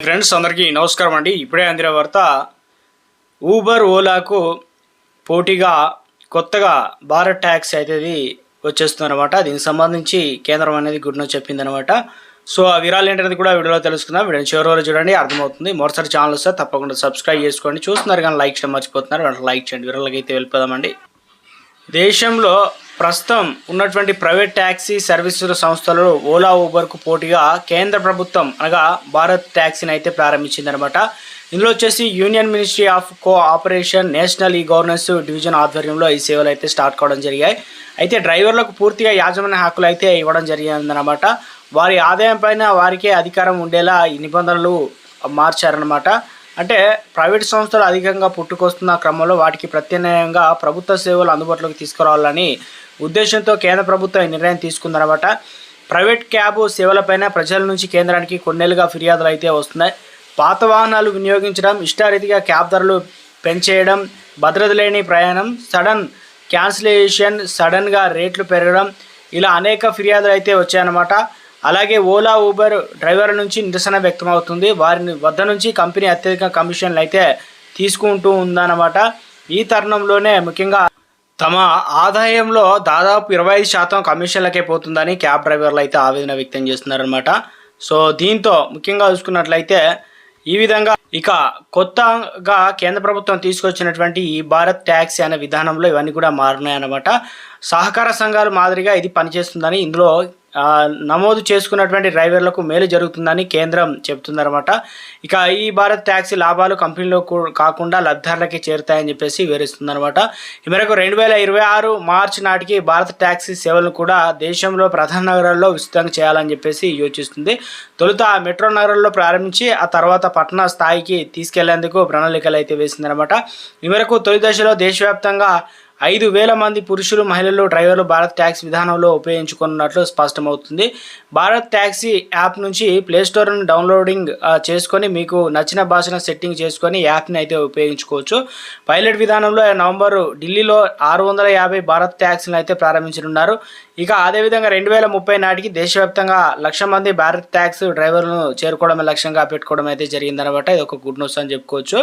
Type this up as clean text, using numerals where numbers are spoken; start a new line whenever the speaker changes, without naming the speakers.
Friends అందరికీ నమస్కారం అండి. ఇప్పుడే అందిన వార్త, ఊబర్ ఓలాకు పోటీగా కొత్తగా భారత్ ట్యాక్సీ అయితే వచ్చేస్తుందన్నమాట. దీనికి సంబంధించి కేంద్రం అనేది గుడ్ న్యూస్ చెప్పిందనమాట. సో ఆ వివరాలు ఏంటనేది కూడా వీడియోలో తెలుసుకుందాం. వీడియో చివరి వరకు చూడండి, అర్థమవుతుంది. మరోసారి ఛానల్ వస్తే తప్పకుండా సబ్స్క్రైబ్ చేసుకోండి. చూస్తున్నారు కానీ లైక్ చేయడం మర్చిపోతున్నారు, వెంటనే లైక్ చేయండి. వివరాలకి అయితే వెళ్ళిపోదామండి. దేశంలో ప్రస్తుతం ఉన్నటువంటి ప్రైవేట్ ట్యాక్సీ సర్వీసుల సంస్థలు ఓలా ఊబర్కు పోటీగా కేంద్ర ప్రభుత్వం అనగా భారత్ ట్యాక్సీని అయితే ప్రారంభించిందనమాట. ఇందులో వచ్చేసి union ministry of cooperation, national e governance division ఆధ్వర్యంలో ఈ సేవలు అయితే స్టార్ట్ కావడం జరిగాయి. అయితే డ్రైవర్లకు పూర్తిగా యాజమాన్య హక్కులు అయితే ఇవ్వడం జరిగిందనమాట. వారి ఆదాయం పైన వారికే అధికారం ఉండేలా ఈ నిబంధనలు మార్చారనమాట. అంటే ప్రైవేట్ సంస్థలు అధికంగా పుట్టుకొస్తున్న క్రమంలో వాటికి ప్రత్యామ్నాయంగా ప్రభుత్వ సేవలు అందుబాటులోకి తీసుకురావాలని ఉద్దేశంతో కేంద్ర ప్రభుత్వం ఈ నిర్ణయం తీసుకుందనమాట. ప్రైవేట్ క్యాబ్ సేవలపైన ప్రజల నుంచి కేంద్రానికి కొన్నేళ్లుగా ఫిర్యాదులు అయితే వస్తున్నాయి. పాత వాహనాలు వినియోగించడం, ఇష్టారీతిగా క్యాబ్ ధరలు పెంచేయడం, భద్రత లేని ప్రయాణం, సడన్ క్యాన్సిలేషన్, సడన్గా రేట్లు పెరగడం, ఇలా అనేక ఫిర్యాదులు అయితే వచ్చాయన్నమాట. అలాగే ఓలా ఊబర్ డ్రైవర్ల నుంచి నిరసన వ్యక్తమవుతుంది. వారి వద్ద నుంచి కంపెనీ అత్యధిక కమిషన్లు అయితే తీసుకుంటూ ఉందన్నమాట. ఈ తరుణంలోనే ముఖ్యంగా తమ ఆదాయంలో దాదాపు 25% కమిషన్లకే పోతుందని క్యాబ్ డ్రైవర్లు అయితే ఆవేదన వ్యక్తం చేస్తున్నారనమాట. సో దీంతో ముఖ్యంగా చూసుకున్నట్లయితే ఈ విధంగా ఇక కొత్తగా కేంద్ర ప్రభుత్వం తీసుకొచ్చినటువంటి ఈ భారత్ ట్యాక్సీ అనే విధానంలో ఇవన్నీ కూడా మారినాయన్నమాట. సహకార సంఘాల మాదిరిగా ఇది పనిచేస్తుందని, ఇందులో నమోదు చేసుకున్నటువంటి డ్రైవర్లకు మేలు జరుగుతుందని కేంద్రం చెబుతుందన్నమాట. ఇక ఈ భారత్ ట్యాక్సీ లాభాలు కంపెనీలో కాకుండా లబ్ధిదారులకి చేరుతాయని చెప్పేసి వివరిస్తుందన్నమాట. ఈ మేరకు 2026 మార్చి నాటికి భారత్ ట్యాక్సీ సేవలను కూడా దేశంలో ప్రధాన నగరాల్లో విస్తృతంగా చేయాలని చెప్పేసి యోచిస్తుంది. తొలుత మెట్రో నగరాల్లో ప్రారంభించి ఆ తర్వాత పట్టణ స్థాయికి తీసుకెళ్లేందుకు ప్రణాళికలు అయితే వేసిందన్నమాట. ఈ మేరకు తొలి దశలో దేశవ్యాప్తంగా 5,000 మంది పురుషులు, మహిళలు డ్రైవర్లు భారత్ ట్యాక్సీ విధానంలో ఉపయోగించుకున్నట్లు స్పష్టమవుతుంది. భారత్ ట్యాక్సీ యాప్ నుంచి ప్లేస్టోర్ను డౌన్లోడింగ్ చేసుకొని మీకు నచ్చిన భాషను సెట్టింగ్ చేసుకొని యాప్ని అయితే ఉపయోగించుకోవచ్చు. పైలట్ విధానంలో నవంబర్ ఢిల్లీలో 650 భారత్ ట్యాక్సీలను అయితే ప్రారంభించనున్నారు. ఇక అదేవిధంగా 2030 నాటికి దేశవ్యాప్తంగా 1,00,000 మంది భారత్ ట్యాక్సీ డ్రైవర్లను చేరుకోవడమే లక్ష్యంగా పెట్టుకోవడం అయితే జరిగిందనమాట. ఇది ఒక గుడ్ న్యూస్ అని చెప్పుకోవచ్చు.